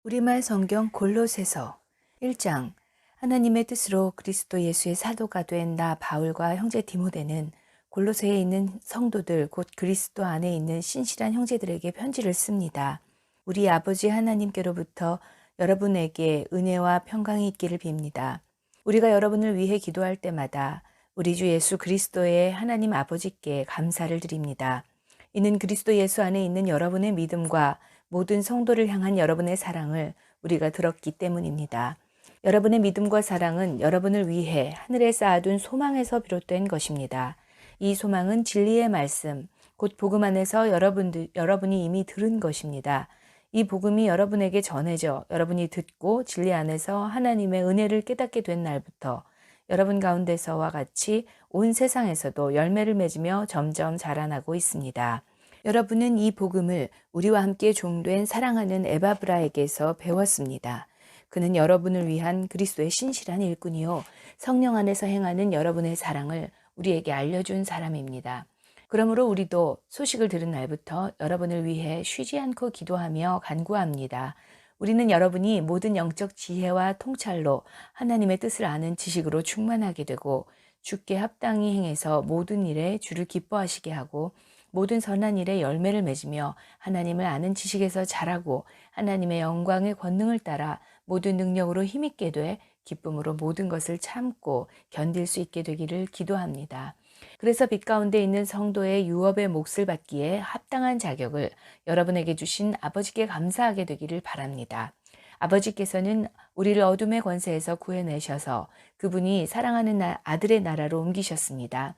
우리말 성경 골로새서 1장. 하나님의 뜻으로 그리스도 예수의 사도가 된 나 바울과 형제 디모데는 골로새에 있는 성도들 곧 그리스도 안에 있는 신실한 형제들에게 편지를 씁니다. 우리 아버지 하나님께로부터 여러분에게 은혜와 평강이 있기를 빕니다. 우리가 여러분을 위해 기도할 때마다 우리 주 예수 그리스도의 하나님 아버지께 감사를 드립니다. 이는 그리스도 예수 안에 있는 여러분의 믿음과 모든 성도를 향한 여러분의 사랑을 우리가 들었기 때문입니다. 여러분의 믿음과 사랑은 여러분을 위해 하늘에 쌓아둔 소망에서 비롯된 것입니다. 이 소망은 진리의 말씀, 곧 복음 안에서 여러분이 이미 들은 것입니다. 이 복음이 여러분에게 전해져 여러분이 듣고 진리 안에서 하나님의 은혜를 깨닫게 된 날부터 여러분 가운데서와 같이 온 세상에서도 열매를 맺으며 점점 자라나고 있습니다. 여러분은 이 복음을 우리와 함께 종된 사랑하는 에바브라에게서 배웠습니다. 그는 여러분을 위한 그리스도의 신실한 일꾼이요 성령 안에서 행하는 여러분의 사랑을 우리에게 알려준 사람입니다. 그러므로 우리도 소식을 들은 날부터 여러분을 위해 쉬지 않고 기도하며 간구합니다. 우리는 여러분이 모든 영적 지혜와 통찰로 하나님의 뜻을 아는 지식으로 충만하게 되고 주께 합당히 행해서 모든 일에 주를 기뻐하시게 하고 모든 선한 일에 열매를 맺으며 하나님을 아는 지식에서 자라고 하나님의 영광의 권능을 따라 모든 능력으로 힘있게 돼 기쁨으로 모든 것을 참고 견딜 수 있게 되기를 기도합니다. 그래서 빛 가운데 있는 성도의 유업의 몫을 받기에 합당한 자격을 여러분에게 주신 아버지께 감사하게 되기를 바랍니다. 아버지께서는 우리를 어둠의 권세에서 구해내셔서 그분이 사랑하는 아들의 나라로 옮기셨습니다.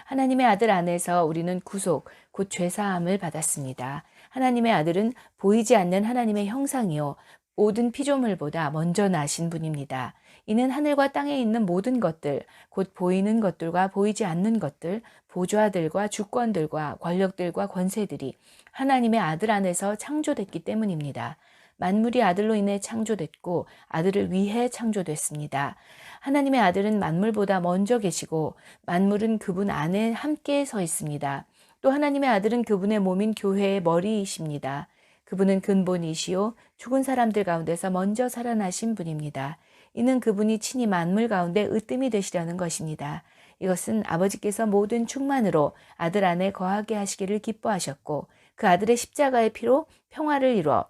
하나님의 아들 안에서 우리는 구속, 곧 죄사함을 받았습니다. 하나님의 아들은 보이지 않는 하나님의 형상이요 모든 피조물보다 먼저 나신 분입니다. 이는 하늘과 땅에 있는 모든 것들, 곧 보이는 것들과 보이지 않는 것들, 보좌들과 주권들과 권력들과 권세들이 하나님의 아들 안에서 창조됐기 때문입니다. 만물이 아들로 인해 창조됐고 아들을 위해 창조됐습니다. 하나님의 아들은 만물보다 먼저 계시고 만물은 그분 안에 함께 서 있습니다. 또 하나님의 아들은 그분의 몸인 교회의 머리이십니다. 그분은 근본이시요 죽은 사람들 가운데서 먼저 살아나신 분입니다. 이는 그분이 친히 만물 가운데 으뜸이 되시려는 것입니다. 이것은 아버지께서 모든 충만으로 아들 안에 거하게 하시기를 기뻐하셨고 그 아들의 십자가의 피로 평화를 이루어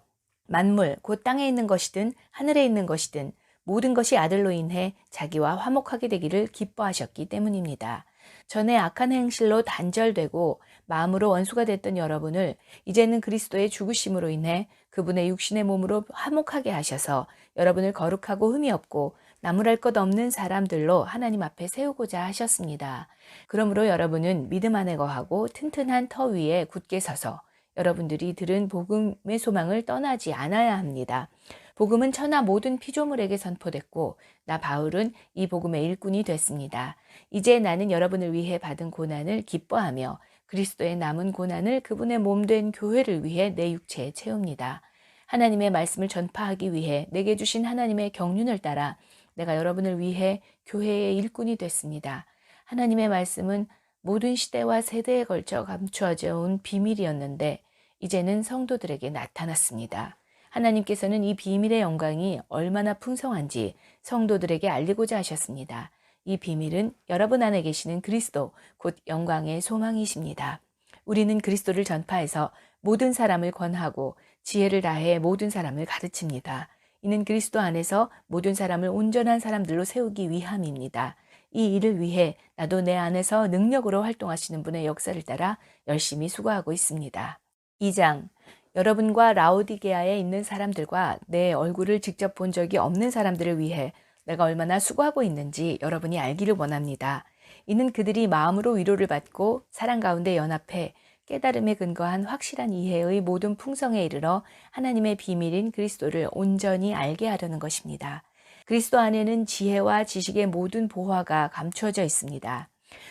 만물 곧 땅에 있는 것이든 하늘에 있는 것이든 모든 것이 아들로 인해 자기와 화목하게 되기를 기뻐하셨기 때문입니다. 전에 악한 행실로 단절되고 마음으로 원수가 됐던 여러분을 이제는 그리스도의 죽으심으로 인해 그분의 육신의 몸으로 화목하게 하셔서 여러분을 거룩하고 흠이 없고 나무랄 것 없는 사람들로 하나님 앞에 세우고자 하셨습니다. 그러므로 여러분은 믿음 안에 거하고 튼튼한 터 위에 굳게 서서 여러분들이 들은 복음의 소망을 떠나지 않아야 합니다. 복음은 천하 모든 피조물에게 선포됐고 나 바울은 이 복음의 일꾼이 됐습니다. 이제 나는 여러분을 위해 받은 고난을 기뻐하며 그리스도의 남은 고난을 그분의 몸된 교회를 위해 내 육체에 채웁니다. 하나님의 말씀을 전파하기 위해 내게 주신 하나님의 경륜을 따라 내가 여러분을 위해 교회의 일꾼이 됐습니다. 하나님의 말씀은 모든 시대와 세대에 걸쳐 감추어져 온 비밀이었는데 이제는 성도들에게 나타났습니다. 하나님께서는 이 비밀의 영광이 얼마나 풍성한지 성도들에게 알리고자 하셨습니다. 이 비밀은 여러분 안에 계시는 그리스도, 곧 영광의 소망이십니다. 우리는 그리스도를 전파해서 모든 사람을 권하고 지혜를 다해 모든 사람을 가르칩니다. 이는 그리스도 안에서 모든 사람을 온전한 사람들로 세우기 위함입니다. 이 일을 위해 나도 내 안에서 능력으로 활동하시는 분의 역사를 따라 열심히 수고하고 있습니다. 2장. 여러분과 라오디게아에 있는 사람들과 내 얼굴을 직접 본 적이 없는 사람들을 위해 내가 얼마나 수고하고 있는지 여러분이 알기를 원합니다. 이는 그들이 마음으로 위로를 받고 사랑 가운데 연합해 깨달음에 근거한 확실한 이해의 모든 풍성에 이르러 하나님의 비밀인 그리스도를 온전히 알게 하려는 것입니다. 그리스도 안에는 지혜와 지식의 모든 보화가 감추어져 있습니다.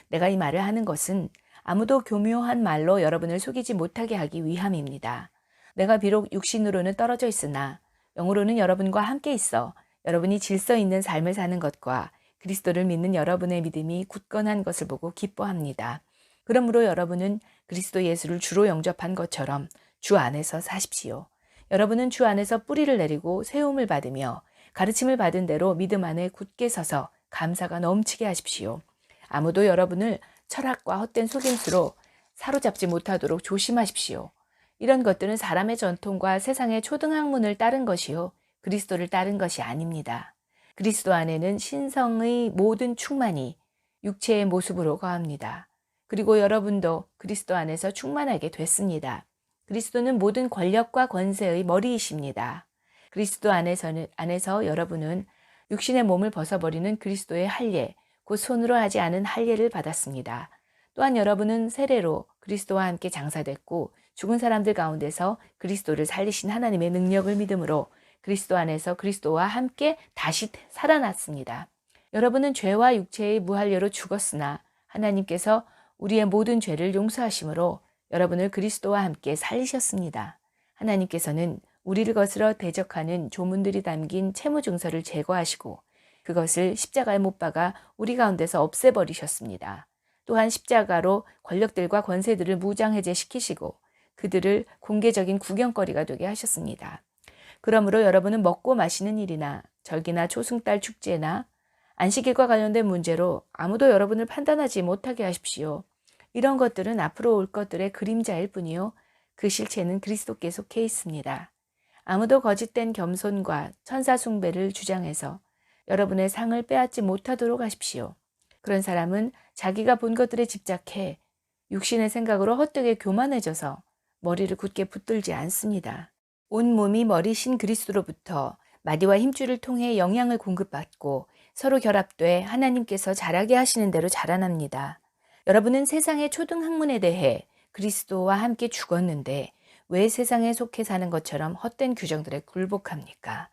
내가 이 말을 하는 것은 아무도 교묘한 말로 여러분을 속이지 못하게 하기 위함입니다. 내가 비록 육신으로는 떨어져 있으나 영으로는 여러분과 함께 있어 여러분이 질서 있는 삶을 사는 것과 그리스도를 믿는 여러분의 믿음이 굳건한 것을 보고 기뻐합니다. 그러므로 여러분은 그리스도 예수를 주로 영접한 것처럼 주 안에서 사십시오. 여러분은 주 안에서 뿌리를 내리고 세움을 받으며 가르침을 받은 대로 믿음 안에 굳게 서서 감사가 넘치게 하십시오. 아무도 여러분을 철학과 헛된 속임수로 사로잡지 못하도록 조심하십시오. 이런 것들은 사람의 전통과 세상의 초등학문을 따른 것이요, 그리스도를 따른 것이 아닙니다. 그리스도 안에는 신성의 모든 충만이 육체의 모습으로 거합니다. 그리고 여러분도 그리스도 안에서 충만하게 됐습니다. 그리스도는 모든 권력과 권세의 머리이십니다. 그리스도 안에서 여러분은 육신의 몸을 벗어버리는 그리스도의 할례, 곧 손으로 하지 않은 할례를 받았습니다. 또한 여러분은 세례로 그리스도와 함께 장사됐고 죽은 사람들 가운데서 그리스도를 살리신 하나님의 능력을 믿음으로 그리스도 안에서 그리스도와 함께 다시 살아났습니다. 여러분은 죄와 육체의 무할례로 죽었으나 하나님께서 우리의 모든 죄를 용서하심으로 여러분을 그리스도와 함께 살리셨습니다. 하나님께서는 우리를 거스러 대적하는 조문들이 담긴 채무증서를 제거하시고 그것을 십자가에 못 박아 우리 가운데서 없애버리셨습니다. 또한 십자가로 권력들과 권세들을 무장해제시키시고 그들을 공개적인 구경거리가 되게 하셨습니다. 그러므로 여러분은 먹고 마시는 일이나 절기나 초승달 축제나 안식일과 관련된 문제로 아무도 여러분을 판단하지 못하게 하십시오. 이런 것들은 앞으로 올 것들의 그림자일 뿐이요, 그 실체는 그리스도께 속해 있습니다. 아무도 거짓된 겸손과 천사 숭배를 주장해서 여러분의 상을 빼앗지 못하도록 하십시오. 그런 사람은 자기가 본 것들에 집착해 육신의 생각으로 헛되게 교만해져서 머리를 굳게 붙들지 않습니다. 온 몸이 머리신 그리스도로부터 마디와 힘줄을 통해 영양을 공급받고 서로 결합돼 하나님께서 자라게 하시는 대로 자라납니다. 여러분은 세상의 초등학문에 대해 그리스도와 함께 죽었는데 왜 세상에 속해 사는 것처럼 헛된 규정들에 굴복합니까?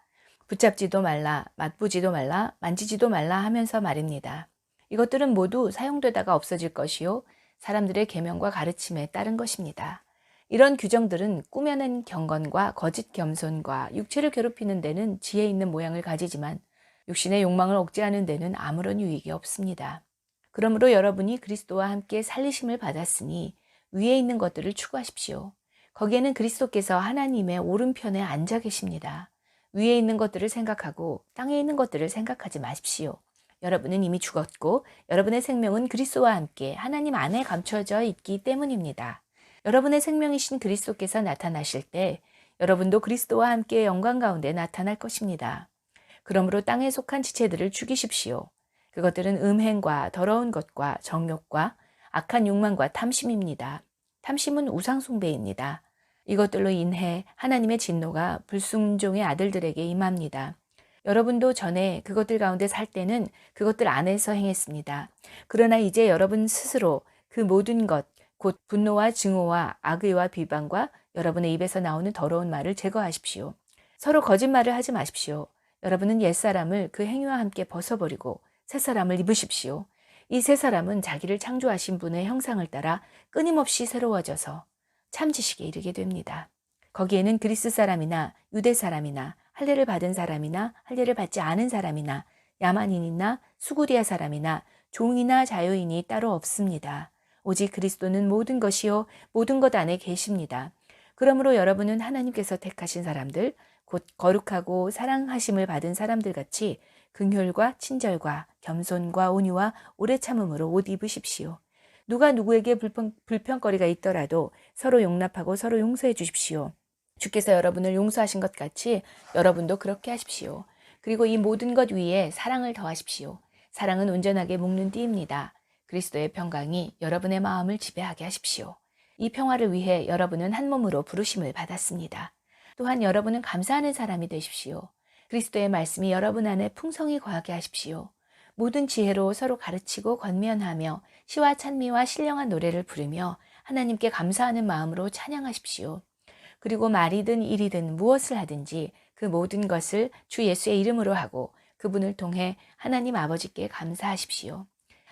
붙잡지도 말라, 맛보지도 말라, 만지지도 말라 하면서 말입니다. 이것들은 모두 사용되다가 없어질 것이요, 사람들의 계명과 가르침에 따른 것입니다. 이런 규정들은 꾸며낸 경건과 거짓 겸손과 육체를 괴롭히는 데는 지혜 있는 모양을 가지지만 육신의 욕망을 억제하는 데는 아무런 유익이 없습니다. 그러므로 여러분이 그리스도와 함께 살리심을 받았으니 위에 있는 것들을 추구하십시오. 거기에는 그리스도께서 하나님의 오른편에 앉아 계십니다. 위에 있는 것들을 생각하고 땅에 있는 것들을 생각하지 마십시오. 여러분은 이미 죽었고 여러분의 생명은 그리스도와 함께 하나님 안에 감춰져 있기 때문입니다. 여러분의 생명이신 그리스도께서 나타나실 때 여러분도 그리스도와 함께 영광 가운데 나타날 것입니다. 그러므로 땅에 속한 지체들을 죽이십시오. 그것들은 음행과 더러운 것과 정욕과 악한 욕망과 탐심입니다. 탐심은 우상숭배입니다. 이것들로 인해 하나님의 진노가 불순종의 아들들에게 임합니다. 여러분도 전에 그것들 가운데 살 때는 그것들 안에서 행했습니다. 그러나 이제 여러분 스스로 그 모든 것, 곧 분노와 증오와 악의와 비방과 여러분의 입에서 나오는 더러운 말을 제거하십시오. 서로 거짓말을 하지 마십시오. 여러분은 옛사람을 그 행위와 함께 벗어버리고 새사람을 입으십시오. 이 새사람은 자기를 창조하신 분의 형상을 따라 끊임없이 새로워져서 참지식에 이르게 됩니다. 거기에는 그리스 사람이나 유대 사람이나 할례를 받은 사람이나 할례를 받지 않은 사람이나 야만인이나 수구리아 사람이나 종이나 자유인이 따로 없습니다. 오직 그리스도는 모든 것이요 모든 것 안에 계십니다. 그러므로 여러분은 하나님께서 택하신 사람들, 곧 거룩하고 사랑하심을 받은 사람들 같이 긍휼과 친절과 겸손과 온유와 오래 참음으로 옷 입으십시오. 누가 누구에게 불평거리가 있더라도 서로 용납하고 서로 용서해 주십시오. 주께서 여러분을 용서하신 것 같이 여러분도 그렇게 하십시오. 그리고 이 모든 것 위에 사랑을 더하십시오. 사랑은 온전하게 묶는 띠입니다. 그리스도의 평강이 여러분의 마음을 지배하게 하십시오. 이 평화를 위해 여러분은 한 몸으로 부르심을 받았습니다. 또한 여러분은 감사하는 사람이 되십시오. 그리스도의 말씀이 여러분 안에 풍성히 거하게 하십시오. 모든 지혜로 서로 가르치고 권면하며 시와 찬미와 신령한 노래를 부르며 하나님께 감사하는 마음으로 찬양하십시오. 그리고 말이든 일이든 무엇을 하든지 그 모든 것을 주 예수의 이름으로 하고 그분을 통해 하나님 아버지께 감사하십시오.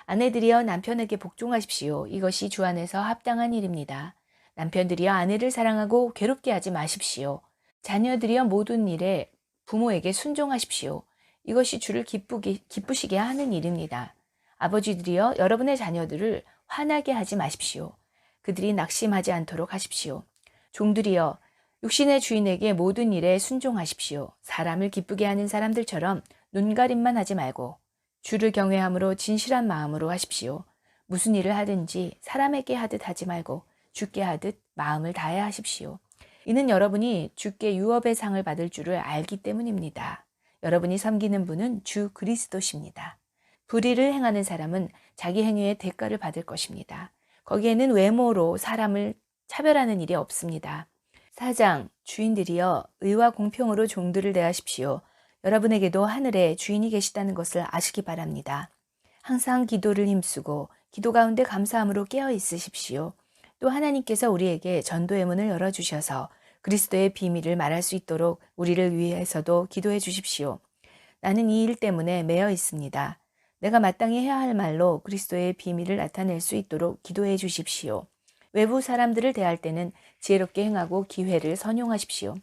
아내들이여 남편에게 복종하십시오. 이것이 주 안에서 합당한 일입니다. 남편들이여 아내를 사랑하고 괴롭게 하지 마십시오. 자녀들이여 모든 일에 부모에게 순종하십시오. 이것이 주를 기쁘시게 하는 일입니다. 아버지들이여 여러분의 자녀들을 화나게 하지 마십시오. 그들이 낙심하지 않도록 하십시오. 종들이여 육신의 주인에게 모든 일에 순종하십시오. 사람을 기쁘게 하는 사람들처럼 눈가림만 하지 말고 주를 경외함으로 진실한 마음으로 하십시오. 무슨 일을 하든지 사람에게 하듯 하지 말고 주께 하듯 마음을 다해 하십시오. 이는 여러분이 주께 유업의 상을 받을 줄을 알기 때문입니다. 여러분이 섬기는 분은 주 그리스도십니다. 불의를 행하는 사람은 자기 행위의 대가를 받을 것입니다. 거기에는 외모로 사람을 차별하는 일이 없습니다. 사장, 주인들이여 의와 공평으로 종들을 대하십시오. 여러분에게도 하늘에 주인이 계시다는 것을 아시기 바랍니다. 항상 기도를 힘쓰고 기도 가운데 감사함으로 깨어 있으십시오. 또 하나님께서 우리에게 전도의 문을 열어주셔서 그리스도의 비밀을 말할 수 있도록 우리를 위해서도 기도해 주십시오. 나는 이 일 때문에 매여 있습니다. 내가 마땅히 해야 할 말로 그리스도의 비밀을 나타낼 수 있도록 기도해 주십시오. 외부 사람들을 대할 때는 지혜롭게 행하고 기회를 선용하십시오.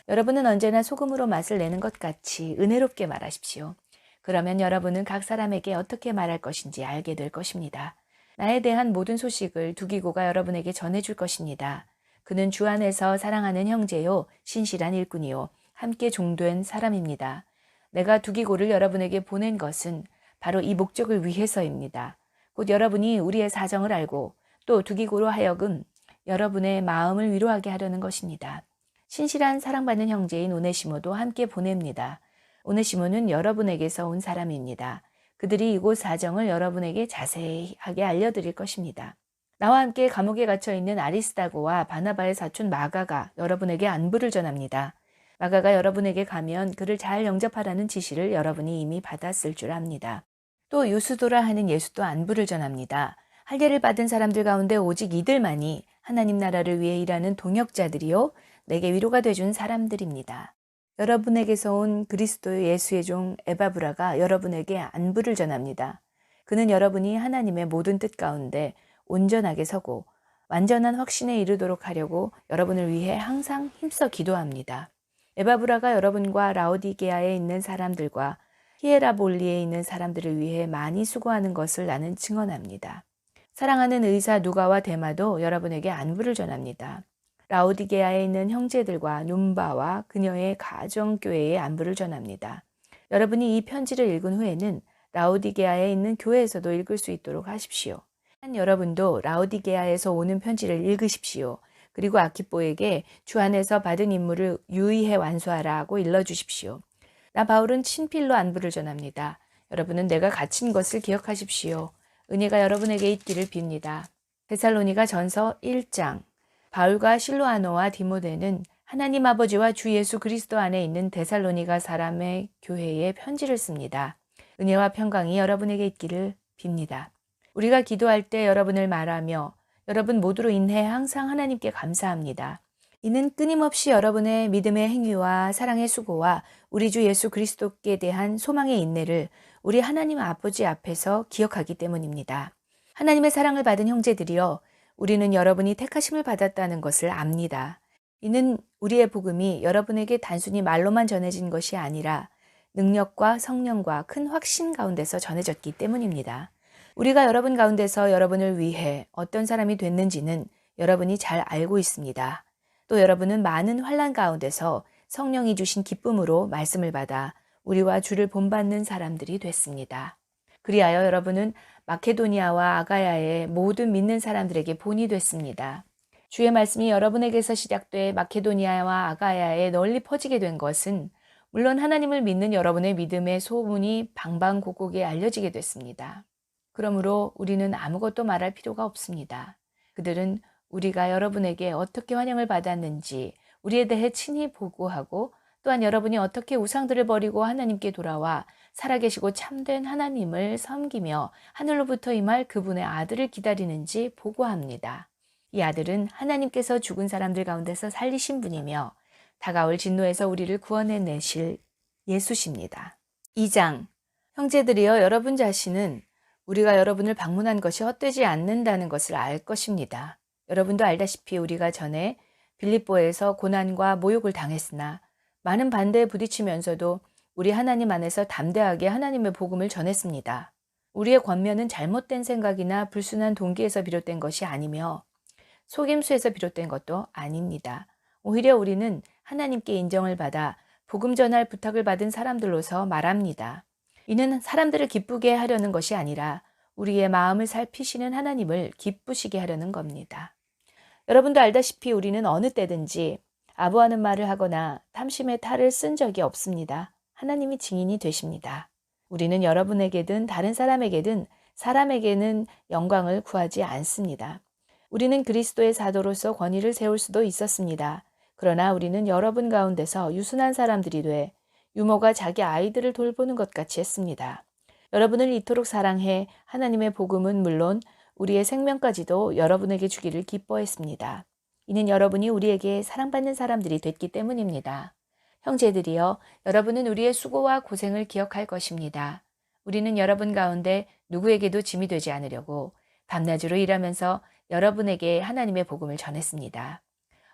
여러분은 언제나 소금으로 맛을 내는 것 같이 은혜롭게 말하십시오. 그러면 여러분은 각 사람에게 어떻게 말할 것인지 알게 될 것입니다. 나에 대한 모든 소식을 두기고가 여러분에게 전해줄 것입니다. 그는 주 안에서 사랑하는 형제요, 신실한 일꾼이요, 함께 종된 사람입니다. 내가 두기고를 여러분에게 보낸 것은 바로 이 목적을 위해서입니다. 곧 여러분이 우리의 사정을 알고 또 두기고로 하여금 여러분의 마음을 위로하게 하려는 것입니다. 신실한 사랑받는 형제인 오네시모도 함께 보냅니다. 오네시모는 여러분에게서 온 사람입니다. 그들이 이곳 사정을 여러분에게 자세하게 알려드릴 것입니다. 나와 함께 감옥에 갇혀 있는 아리스다고와 바나바의 사촌 마가가 여러분에게 안부를 전합니다. 마가가 여러분에게 가면 그를 잘 영접하라는 지시를 여러분이 이미 받았을 줄 압니다. 또 유스도라 하는 예수도 안부를 전합니다. 할례를 받은 사람들 가운데 오직 이들만이 하나님 나라를 위해 일하는 동역자들이요, 내게 위로가 돼준 사람들입니다. 여러분에게서 온 그리스도 예수의 종 에바브라가 여러분에게 안부를 전합니다. 그는 여러분이 하나님의 모든 뜻 가운데 온전하게 서고 완전한 확신에 이르도록 하려고 여러분을 위해 항상 힘써 기도합니다. 에바브라가 여러분과 라오디게아에 있는 사람들과 히에라볼리에 있는 사람들을 위해 많이 수고하는 것을 나는 증언합니다. 사랑하는 의사 누가와 데마도 여러분에게 안부를 전합니다. 라오디게아에 있는 형제들과 num바와 그녀의 가정교회에 안부를 전합니다. 여러분이 이 편지를 읽은 후에는 라오디게아에 있는 교회에서도 읽을 수 있도록 하십시오. 여러분도 라오디게아에서 오는 편지를 읽으십시오. 그리고 아키뽀에게 주 안에서 받은 임무를 유의해 완수하라고 일러주십시오. 나 바울은 친필로 안부를 전합니다. 여러분은 내가 갇힌 것을 기억하십시오. 은혜가 여러분에게 있기를 빕니다. 데살로니가 전서 1장. 바울과 실로아노와 디모데는 하나님 아버지와 주 예수 그리스도 안에 있는 데살로니가 사람의 교회에 편지를 씁니다. 은혜와 평강이 여러분에게 있기를 빕니다. 우리가 기도할 때 여러분을 말하며 여러분 모두로 인해 항상 하나님께 감사합니다. 이는 끊임없이 여러분의 믿음의 행위와 사랑의 수고와 우리 주 예수 그리스도께 대한 소망의 인내를 우리 하나님 아버지 앞에서 기억하기 때문입니다. 하나님의 사랑을 받은 형제들이여, 우리는 여러분이 택하심을 받았다는 것을 압니다. 이는 우리의 복음이 여러분에게 단순히 말로만 전해진 것이 아니라 능력과 성령과 큰 확신 가운데서 전해졌기 때문입니다. 우리가 여러분 가운데서 여러분을 위해 어떤 사람이 됐는지는 여러분이 잘 알고 있습니다. 또 여러분은 많은 환난 가운데서 성령이 주신 기쁨으로 말씀을 받아 우리와 주를 본받는 사람들이 됐습니다. 그리하여 여러분은 마케도니아와 아가야의 모든 믿는 사람들에게 본이 됐습니다. 주의 말씀이 여러분에게서 시작돼 마케도니아와 아가야에 널리 퍼지게 된 것은 물론 하나님을 믿는 여러분의 믿음의 소문이 방방곡곡에 알려지게 됐습니다. 그러므로 우리는 아무것도 말할 필요가 없습니다. 그들은 우리가 여러분에게 어떻게 환영을 받았는지 우리에 대해 친히 보고하고, 또한 여러분이 어떻게 우상들을 버리고 하나님께 돌아와 살아계시고 참된 하나님을 섬기며 하늘로부터 임할 그분의 아들을 기다리는지 보고합니다. 이 아들은 하나님께서 죽은 사람들 가운데서 살리신 분이며 다가올 진노에서 우리를 구원해내실 예수십니다. 2장. 형제들이여, 여러분 자신은 우리가 여러분을 방문한 것이 헛되지 않는다는 것을 알 것입니다. 여러분도 알다시피 우리가 전에 빌립보에서 고난과 모욕을 당했으나 많은 반대에 부딪히면서도 우리 하나님 안에서 담대하게 하나님의 복음을 전했습니다. 우리의 권면은 잘못된 생각이나 불순한 동기에서 비롯된 것이 아니며 속임수에서 비롯된 것도 아닙니다. 오히려 우리는 하나님께 인정을 받아 복음 전할 부탁을 받은 사람들로서 말합니다. 이는 사람들을 기쁘게 하려는 것이 아니라 우리의 마음을 살피시는 하나님을 기쁘시게 하려는 겁니다. 여러분도 알다시피 우리는 어느 때든지 아부하는 말을 하거나 탐심의 탈을 쓴 적이 없습니다. 하나님이 증인이 되십니다. 우리는 여러분에게든 다른 사람에게는 영광을 구하지 않습니다. 우리는 그리스도의 사도로서 권위를 세울 수도 있었습니다. 그러나 우리는 여러분 가운데서 유순한 사람들이 돼 유모가 자기 아이들을 돌보는 것 같이 했습니다. 여러분을 이토록 사랑해 하나님의 복음은 물론 우리의 생명까지도 여러분에게 주기를 기뻐했습니다. 이는 여러분이 우리에게 사랑받는 사람들이 됐기 때문입니다. 형제들이여, 여러분은 우리의 수고와 고생을 기억할 것입니다. 우리는 여러분 가운데 누구에게도 짐이 되지 않으려고 밤낮으로 일하면서 여러분에게 하나님의 복음을 전했습니다.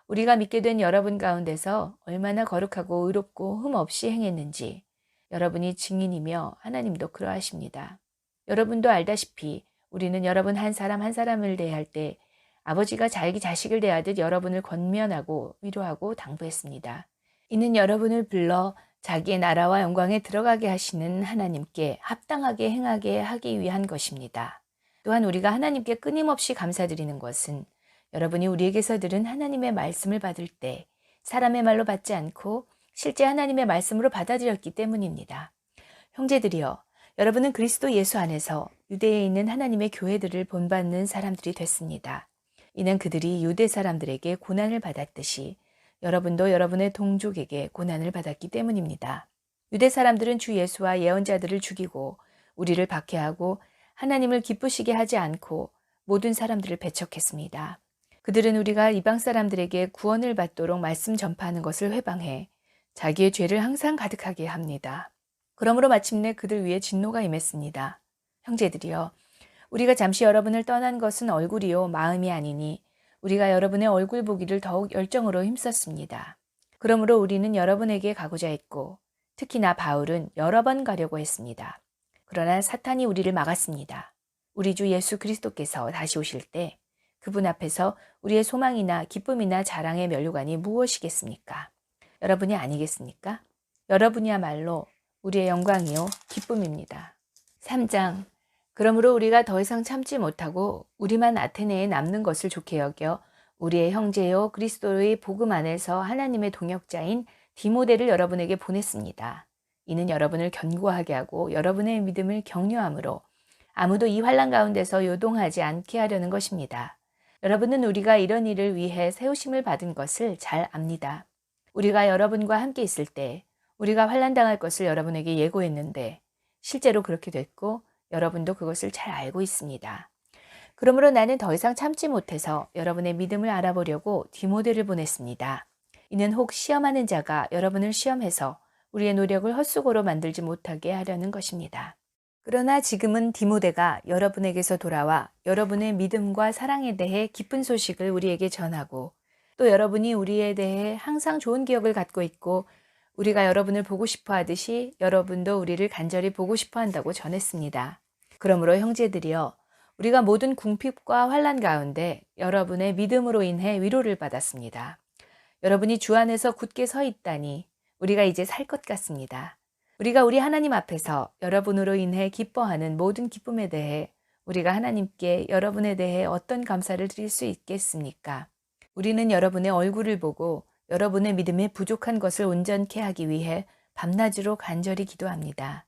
우리가 믿게 된 여러분 가운데서 얼마나 거룩하고 의롭고 흠 없이 행했는지 여러분이 증인이며 하나님도 그러하십니다. 여러분도 알다시피 우리는 여러분 한 사람 한 사람을 대할 때 아버지가 자기 자식을 대하듯 여러분을 권면하고 위로하고 당부했습니다. 이는 여러분을 불러 자기의 나라와 영광에 들어가게 하시는 하나님께 합당하게 행하게 하기 위한 것입니다. 또한 우리가 하나님께 끊임없이 감사드리는 것은 여러분이 우리에게서 들은 하나님의 말씀을 받을 때 사람의 말로 받지 않고 실제 하나님의 말씀으로 받아들였기 때문입니다. 형제들이여, 여러분은 그리스도 예수 안에서 유대에 있는 하나님의 교회들을 본받는 사람들이 됐습니다. 이는 그들이 유대 사람들에게 고난을 받았듯이 여러분도 여러분의 동족에게 고난을 받았기 때문입니다. 유대 사람들은 주 예수와 예언자들을 죽이고 우리를 박해하고 하나님을 기쁘시게 하지 않고 모든 사람들을 배척했습니다. 그들은 우리가 이방 사람들에게 구원을 받도록 말씀 전파하는 것을 회방해 자기의 죄를 항상 가득하게 합니다. 그러므로 마침내 그들 위에 진노가 임했습니다. 형제들이여, 우리가 잠시 여러분을 떠난 것은 얼굴이요 마음이 아니니 우리가 여러분의 얼굴 보기를 더욱 열정으로 힘썼습니다. 그러므로 우리는 여러분에게 가고자 했고 특히나 바울은 여러 번 가려고 했습니다. 그러나 사탄이 우리를 막았습니다. 우리 주 예수 그리스도께서 다시 오실 때 그분 앞에서 우리의 소망이나 기쁨이나 자랑의 면류관이 무엇이겠습니까? 여러분이 아니겠습니까? 여러분이야말로 우리의 영광이요 기쁨입니다. 3장. 그러므로 우리가 더 이상 참지 못하고 우리만 아테네에 남는 것을 좋게 여겨 우리의 형제요 그리스도의 복음 안에서 하나님의 동역자인 디모데를 여러분에게 보냈습니다. 이는 여러분을 견고하게 하고 여러분의 믿음을 격려함으로 아무도 이 환난 가운데서 요동하지 않게 하려는 것입니다. 여러분은 우리가 이런 일을 위해 세우심을 받은 것을 잘 압니다. 우리가 여러분과 함께 있을 때 우리가 환난 당할 것을 여러분에게 예고했는데 실제로 그렇게 됐고 여러분도 그것을 잘 알고 있습니다. 그러므로 나는 더 이상 참지 못해서 여러분의 믿음을 알아보려고 디모데를 보냈습니다. 이는 혹 시험하는 자가 여러분을 시험해서 우리의 노력을 헛수고로 만들지 못하게 하려는 것입니다. 그러나 지금은 디모데가 여러분에게서 돌아와 여러분의 믿음과 사랑에 대해 기쁜 소식을 우리에게 전하고 또 여러분이 우리에 대해 항상 좋은 기억을 갖고 있고 우리가 여러분을 보고 싶어 하듯이 여러분도 우리를 간절히 보고 싶어 한다고 전했습니다. 그러므로 형제들이여, 우리가 모든 궁핍과 환난 가운데 여러분의 믿음으로 인해 위로를 받았습니다. 여러분이 주 안에서 굳게 서 있다니 우리가 이제 살 것 같습니다. 우리가 우리 하나님 앞에서 여러분으로 인해 기뻐하는 모든 기쁨에 대해 우리가 하나님께 여러분에 대해 어떤 감사를 드릴 수 있겠습니까? 우리는 여러분의 얼굴을 보고 여러분의 믿음에 부족한 것을 온전케 하기 위해 밤낮으로 간절히 기도합니다.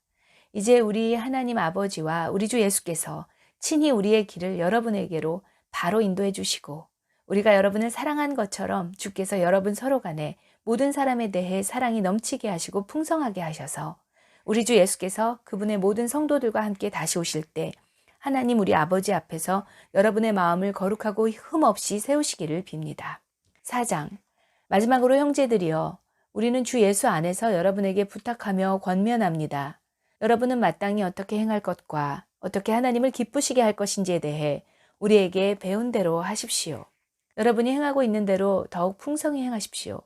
이제 우리 하나님 아버지와 우리 주 예수께서 친히 우리의 길을 여러분에게로 바로 인도해 주시고 우리가 여러분을 사랑한 것처럼 주께서 여러분 서로 간에 모든 사람에 대해 사랑이 넘치게 하시고 풍성하게 하셔서 우리 주 예수께서 그분의 모든 성도들과 함께 다시 오실 때 하나님 우리 아버지 앞에서 여러분의 마음을 거룩하고 흠없이 세우시기를 빕니다. 4장. 마지막으로 형제들이여, 우리는 주 예수 안에서 여러분에게 부탁하며 권면합니다. 여러분은 마땅히 어떻게 행할 것과 어떻게 하나님을 기쁘시게 할 것인지에 대해 우리에게 배운 대로 하십시오. 여러분이 행하고 있는 대로 더욱 풍성히 행하십시오.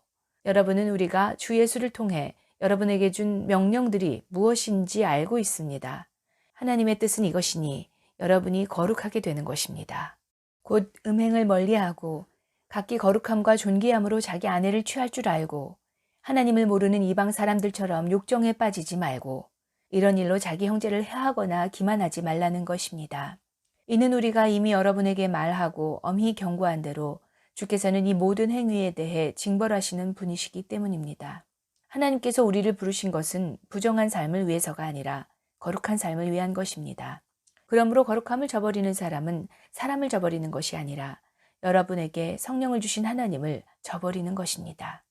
여러분은 우리가 주 예수를 통해 여러분에게 준 명령들이 무엇인지 알고 있습니다. 하나님의 뜻은 이것이니 여러분이 거룩하게 되는 것입니다. 곧 음행을 멀리하고 각기 거룩함과 존귀함으로 자기 아내를 취할 줄 알고 하나님을 모르는 이방 사람들처럼 욕정에 빠지지 말고 이런 일로 자기 형제를 해하거나 기만하지 말라는 것입니다. 이는 우리가 이미 여러분에게 말하고 엄히 경고한 대로 주께서는 이 모든 행위에 대해 징벌하시는 분이시기 때문입니다. 하나님께서 우리를 부르신 것은 부정한 삶을 위해서가 아니라 거룩한 삶을 위한 것입니다. 그러므로 거룩함을 저버리는 사람은 사람을 저버리는 것이 아니라 여러분에게 성령을 주신 하나님을 저버리는 것입니다.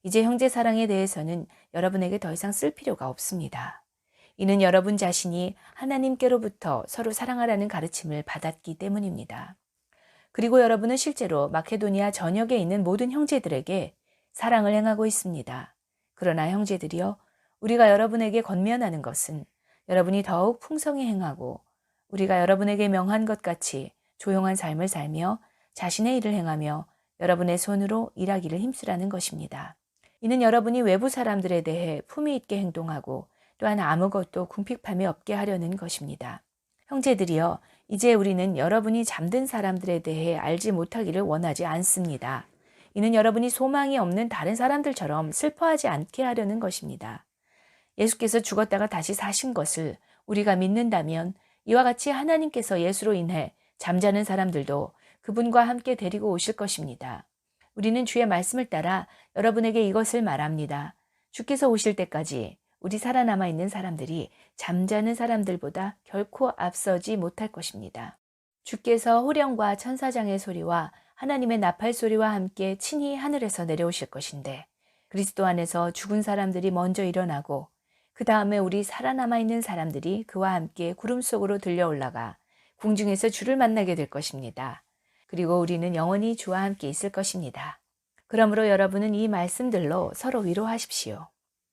이제 형제 사랑에 대해서는 여러분에게 더 이상 쓸 필요가 없습니다. 이는 여러분 자신이 하나님께로부터 서로 사랑하라는 가르침을 받았기 때문입니다. 그리고 여러분은 실제로 마케도니아 전역에 있는 모든 형제들에게 사랑을 행하고 있습니다. 그러나 형제들이여, 우리가 여러분에게 권면하는 것은 여러분이 더욱 풍성히 행하고 우리가 여러분에게 명한 것 같이 조용한 삶을 살며 자신의 일을 행하며 여러분의 손으로 일하기를 힘쓰라는 것입니다. 이는 여러분이 외부 사람들에 대해 품위 있게 행동하고 또한 아무것도 궁핍함이 없게 하려는 것입니다. 형제들이여, 이제 우리는 여러분이 잠든 사람들에 대해 알지 못하기를 원하지 않습니다. 이는 여러분이 소망이 없는 다른 사람들처럼 슬퍼하지 않게 하려는 것입니다. 예수께서 죽었다가 다시 사신 것을 우리가 믿는다면 이와 같이 하나님께서 예수로 인해 잠자는 사람들도 그분과 함께 데리고 오실 것입니다. 우리는 주의 말씀을 따라 여러분에게 이것을 말합니다. 주께서 오실 때까지 우리 살아남아 있는 사람들이 잠자는 사람들보다 결코 앞서지 못할 것입니다. 주께서 호령과 천사장의 소리와 하나님의 나팔 소리와 함께 친히 하늘에서 내려오실 것인데 그리스도 안에서 죽은 사람들이 먼저 일어나고 그 다음에 우리 살아남아 있는 사람들이 그와 함께 구름 속으로 들려 올라가 궁중에서 주를 만나게 될 것입니다. 그리고 우리는 영원히 주와 함께 있을 것입니다. 그러므로 여러분은 이 말씀들로 서로 위로하십시오.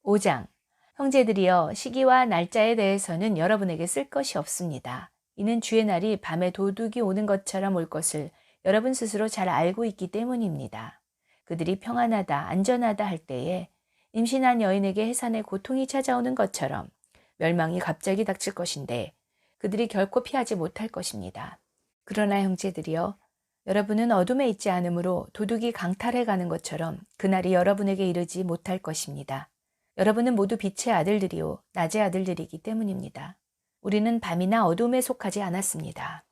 5장. 형제들이여, 시기와 날짜에 대해서는 여러분에게 쓸 것이 없습니다. 이는 주의 날이 밤에 도둑이 오는 것처럼 올 것을 여러분 스스로 잘 알고 있기 때문입니다. 그들이 평안하다, 안전하다 할 때에 임신한 여인에게 해산의 고통이 찾아오는 것처럼 멸망이 갑자기 닥칠 것인데 그들이 결코 피하지 못할 것입니다. 그러나 형제들이여, 여러분은 어둠에 있지 않으므로 도둑이 강탈해 가는 것처럼 그날이 여러분에게 이르지 못할 것입니다. 여러분은 모두 빛의 아들들이요 낮의 아들들이기 때문입니다. 우리는 밤이나 어둠에 속하지 않았습니다.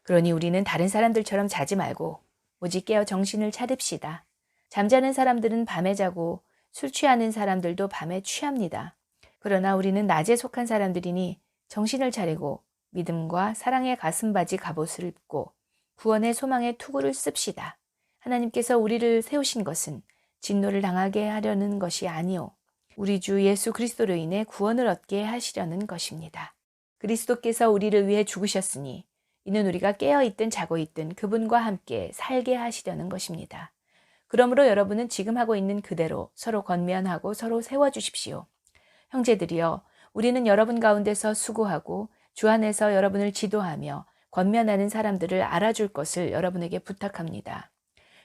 그러니 우리는 다른 사람들처럼 자지 말고 오직 깨어 정신을 차립시다. 잠자는 사람들은 밤에 자고 술 취하는 사람들도 밤에 취합니다. 그러나 우리는 낮에 속한 사람들이니 정신을 차리고 믿음과 사랑의 가슴바지 갑옷을 입고 구원의 소망의 투구를 씁시다. 하나님께서 우리를 세우신 것은 진노를 당하게 하려는 것이 아니오 우리 주 예수 그리스도로 인해 구원을 얻게 하시려는 것입니다. 그리스도께서 우리를 위해 죽으셨으니 이는 우리가 깨어있든 자고 있든 그분과 함께 살게 하시려는 것입니다. 그러므로 여러분은 지금 하고 있는 그대로 서로 권면하고 서로 세워주십시오. 형제들이여, 우리는 여러분 가운데서 수고하고 주 안에서 여러분을 지도하며 권면하는 사람들을 알아줄 것을 여러분에게 부탁합니다.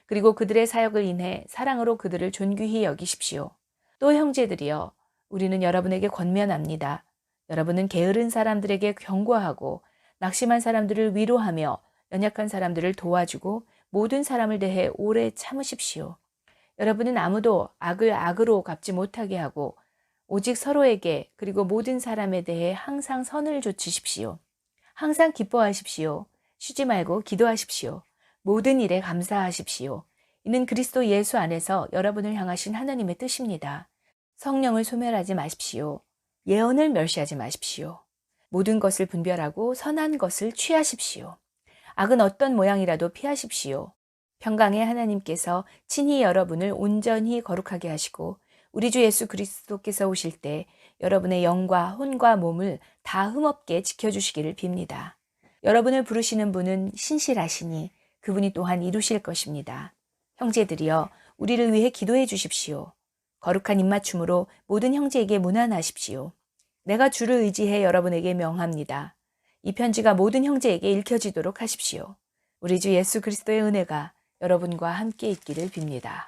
그리고 그들의 사역을 인해 사랑으로 그들을 존귀히 여기십시오. 또 형제들이여, 우리는 여러분에게 권면합니다. 여러분은 게으른 사람들에게 경고하고 낙심한 사람들을 위로하며 연약한 사람들을 도와주고 모든 사람을 대해 오래 참으십시오. 여러분은 아무도 악을 악으로 갚지 못하게 하고 오직 서로에게 그리고 모든 사람에 대해 항상 선을 조치십시오. 항상 기뻐하십시오. 쉬지 말고 기도하십시오. 모든 일에 감사하십시오. 이는 그리스도 예수 안에서 여러분을 향하신 하나님의 뜻입니다. 성령을 소멸하지 마십시오. 예언을 멸시하지 마십시오. 모든 것을 분별하고 선한 것을 취하십시오. 악은 어떤 모양이라도 피하십시오. 평강의 하나님께서 친히 여러분을 온전히 거룩하게 하시고 우리 주 예수 그리스도께서 오실 때 여러분의 영과 혼과 몸을 다 흠없게 지켜주시기를 빕니다. 여러분을 부르시는 분은 신실하시니 그분이 또한 이루실 것입니다. 형제들이여, 우리를 위해 기도해 주십시오. 거룩한 입맞춤으로 모든 형제에게 문안하십시오. 내가 주를 의지해 여러분에게 명합니다. 이 편지가 모든 형제에게 읽혀지도록 하십시오. 우리 주 예수 그리스도의 은혜가 여러분과 함께 있기를 빕니다.